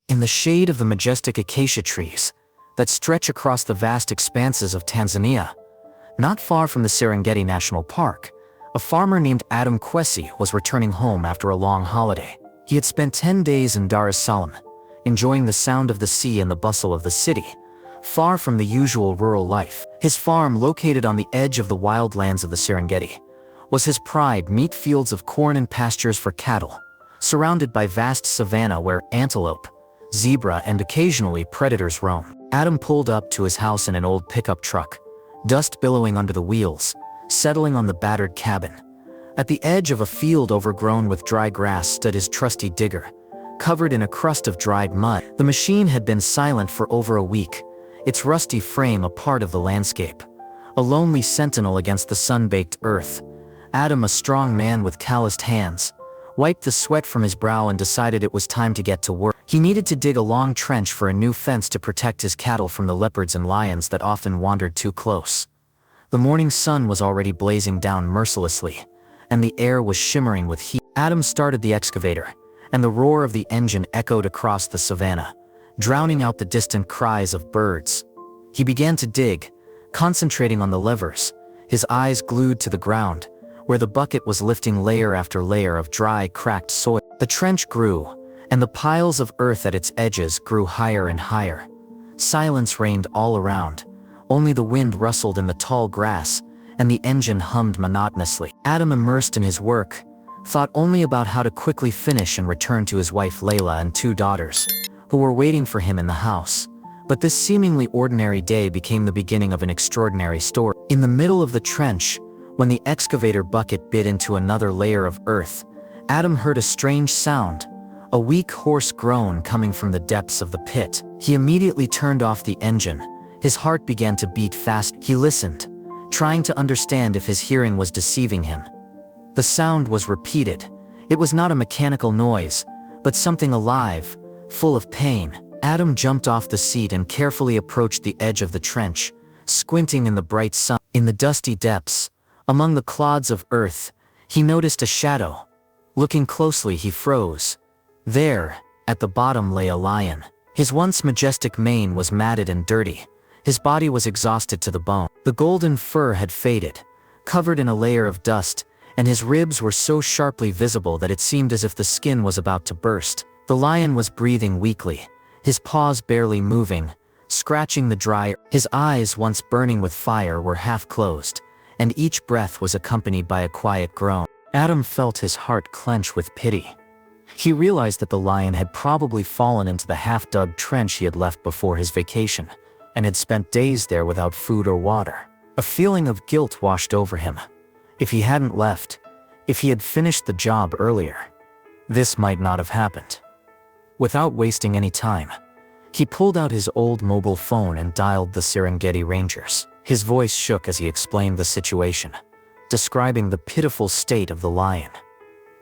In the shade of the majestic acacia trees that stretch across the vast expanses of Tanzania, not far from the Serengeti National Park, a farmer named Adam Kwesi was returning home after a long holiday. He had spent 10 days in Dar es Salaam, enjoying the sound of the sea and the bustle of the city, far from the usual rural life. His farm, located on the edge of the wildlands of the Serengeti, was his pride: meat fields of corn and pastures for cattle, surrounded by vast savanna where antelope, zebra, and occasionally predators roam. Adam pulled up to his house in an old pickup truck, dust billowing under the wheels, settling on the battered cabin. At the edge of a field overgrown with dry grass stood his trusty digger, covered in a crust of dried mud. The machine had been silent for over a week, its rusty frame a part of the landscape, a lonely sentinel against the sun-baked earth. Adam, a strong man with calloused hands, wiped the sweat from his brow and decided it was time to get to work. He needed to dig a long trench for a new fence to protect his cattle from the leopards and lions that often wandered too close. The morning sun was already blazing down mercilessly, and the air was shimmering with heat. Adam started the excavator, and the roar of the engine echoed across the savanna, drowning out the distant cries of birds. He began to dig, concentrating on the levers, his eyes glued to the ground, where the bucket was lifting layer after layer of dry, cracked soil. The trench grew, and the piles of earth at its edges grew higher and higher. Silence reigned all around. Only the wind rustled in the tall grass, and the engine hummed monotonously. Adam, immersed in his work, thought only about how to quickly finish and return to his wife Layla and 2 daughters, who were waiting for him in the house. But this seemingly ordinary day became the beginning of an extraordinary story. In the middle of the trench, when the excavator bucket bit into another layer of earth, Adam heard a strange sound, a weak, hoarse groan coming from the depths of the pit. He immediately turned off the engine. His heart began to beat fast. He listened, trying to understand if his hearing was deceiving him. The sound was repeated. It was not a mechanical noise, but something alive, full of pain. Adam jumped off the seat and carefully approached the edge of the trench, squinting in the bright sun. In the dusty depths, among the clods of earth, he noticed a shadow. Looking closely, he froze. There, at the bottom, lay a lion. His once majestic mane was matted and dirty. His body was exhausted to the bone. The golden fur had faded, covered in a layer of dust, and his ribs were so sharply visible that it seemed as if the skin was about to burst. The lion was breathing weakly, his paws barely moving, scratching the dry. His eyes, once burning with fire, were half closed, and each breath was accompanied by a quiet groan. Adam felt his heart clench with pity. He realized that the lion had probably fallen into the half-dug trench he had left before his vacation, and had spent days there without food or water. A feeling of guilt washed over him. If he hadn't left, if he had finished the job earlier, this might not have happened. Without wasting any time, he pulled out his old mobile phone and dialed the Serengeti Rangers. His voice shook as he explained the situation, describing the pitiful state of the lion.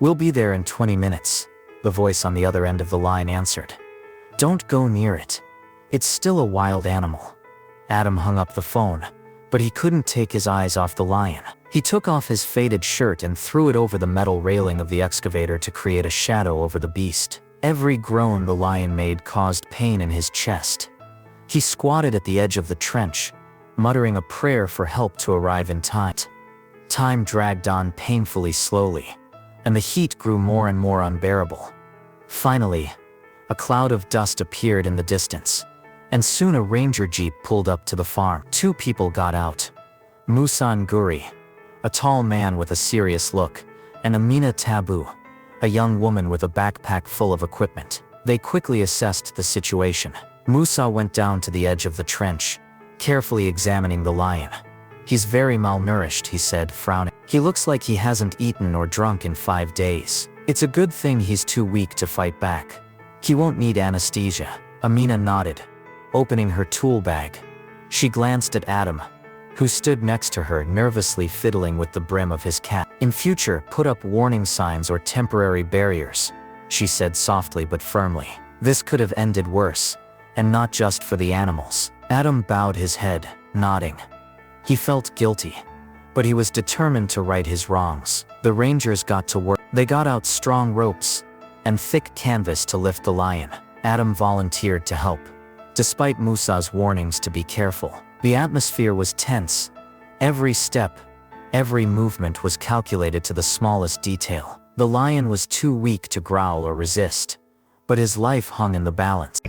"We'll be there in 20 minutes, the voice on the other end of the line answered. "Don't go near it. It's still a wild animal." Adam hung up the phone, but he couldn't take his eyes off the lion. He took off his faded shirt and threw it over the metal railing of the excavator to create a shadow over the beast. Every groan the lion made caused pain in his chest. He squatted at the edge of the trench, muttering a prayer for help to arrive in time. Time dragged on painfully slowly, and the heat grew more and more unbearable. Finally, a cloud of dust appeared in the distance, and soon a ranger jeep pulled up to the farm. 2 people got out: Musa Nguri, a tall man with a serious look, and Amina Tabu, a young woman with a backpack full of equipment. They quickly assessed the situation. Musa went down to the edge of the trench, carefully examining the lion. "He's very malnourished," he said, frowning. "He looks like he hasn't eaten or drunk in 5 days. It's a good thing he's too weak to fight back. He won't need anesthesia." Amina nodded, opening her tool bag. She glanced at Adam, who stood next to her, nervously fiddling with the brim of his cap. "In future, put up warning signs or temporary barriers," she said softly but firmly. This could have ended worse, and not just for the animals. Adam bowed his head, nodding. He felt guilty, but he was determined to right his wrongs. The rangers got to work. They got out strong ropes and thick canvas to lift the lion. Adam volunteered to help. Despite Musa's warnings to be careful, the atmosphere was tense. Every step, every movement was calculated to the smallest detail. The lion was too weak to growl or resist, but his life hung in the balance.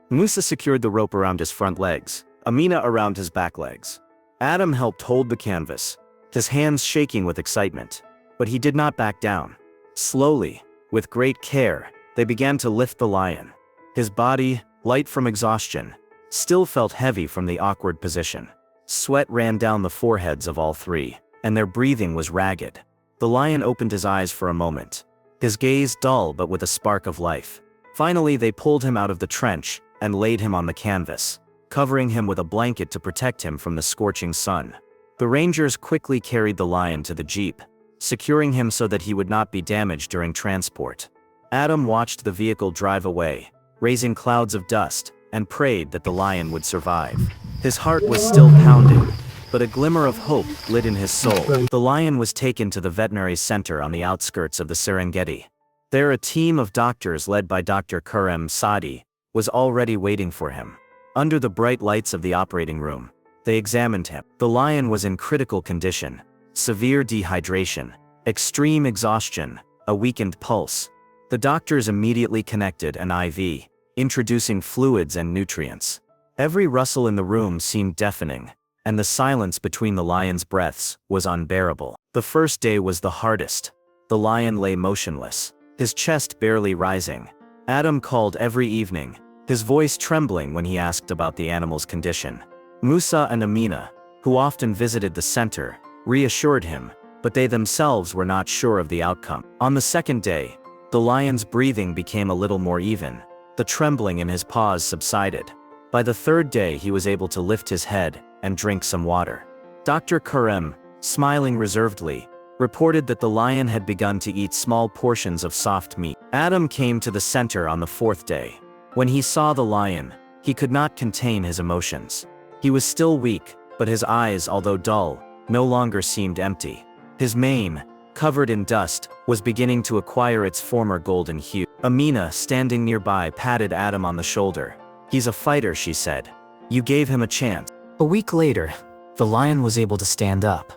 Musa secured the rope around his front legs, Amina around his back legs. Adam helped hold the canvas, his hands shaking with excitement. But he did not back down. Slowly, with great care, they began to lift the lion. His body, light from exhaustion, still felt heavy from the awkward position. Sweat ran down the foreheads of all three, and their breathing was ragged. The lion opened his eyes for a moment, his gaze dull but with a spark of life. Finally, they pulled him out of the trench and laid him on the canvas, covering him with a blanket to protect him from the scorching sun. The rangers quickly carried the lion to the jeep, securing him so that he would not be damaged during transport. Adam watched the vehicle drive away, raising clouds of dust, and prayed that the lion would survive. His heart was still pounding, but a glimmer of hope lit in his soul. The lion was taken to the veterinary center on the outskirts of the Serengeti. There, a team of doctors led by Dr. Kurem Sadi was already waiting for him. Under the bright lights of the operating room, they examined him. The lion was in critical condition: severe dehydration, extreme exhaustion, a weakened pulse. The doctors immediately connected an IV, introducing fluids and nutrients. Every rustle in the room seemed deafening, and the silence between the lion's breaths was unbearable. The first day was the hardest. The lion lay motionless, his chest barely rising. Adam called every evening, his voice trembling when he asked about the animal's condition. Musa and Amina, who often visited the center, reassured him, but they themselves were not sure of the outcome. On the second day, the lion's breathing became a little more even. The trembling in his paws subsided. By the third day, he was able to lift his head and drink some water. Dr. Kurem, smiling reservedly, reported that the lion had begun to eat small portions of soft meat. Adam came to the center on the fourth day. When he saw the lion, he could not contain his emotions. He was still weak, but his eyes, although dull, no longer seemed empty. His mane, covered in dust, was beginning to acquire its former golden hue. Amina, standing nearby, patted Adam on the shoulder. "He's a fighter," she said. "You gave him a chance." A week later, the lion was able to stand up.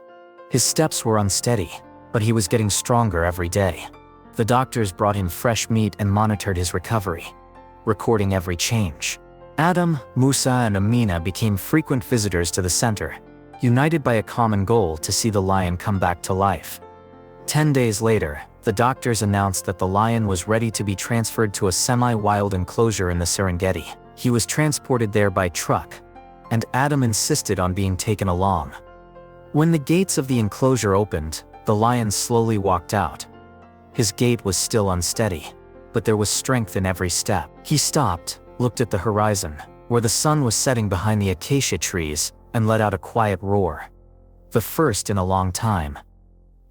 His steps were unsteady, but he was getting stronger every day. The doctors brought him fresh meat and monitored his recovery, recording every change. Adam, Musa, and Amina became frequent visitors to the center, united by a common goal to see the lion come back to life. 10 days later, the doctors announced that the lion was ready to be transferred to a semi-wild enclosure in the Serengeti. He was transported there by truck, and Adam insisted on being taken along. When the gates of the enclosure opened, the lion slowly walked out. His gait was still unsteady, but there was strength in every step. He stopped, looked at the horizon, where the sun was setting behind the acacia trees, and let out a quiet roar. The first in a long time.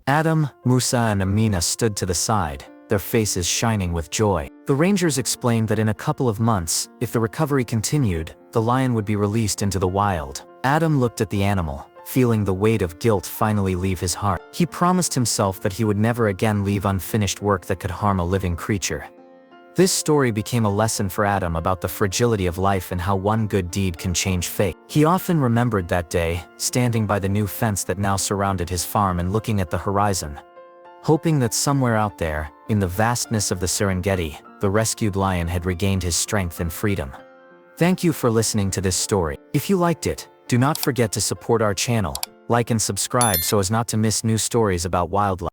Adam, Musa, and Amina stood to the side, their faces shining with joy. The rangers explained that in a couple of months, if the recovery continued, the lion would be released into the wild. Adam looked at the animal, feeling the weight of guilt finally leave his heart. He promised himself that he would never again leave unfinished work that could harm a living creature. This story became a lesson for Adam about the fragility of life and how one good deed can change fate. He often remembered that day, standing by the new fence that now surrounded his farm and looking at the horizon, hoping that somewhere out there, in the vastness of the Serengeti, the rescued lion had regained his strength and freedom. Thank you for listening to this story. If you liked it, do not forget to support our channel, like and subscribe so as not to miss new stories about wildlife.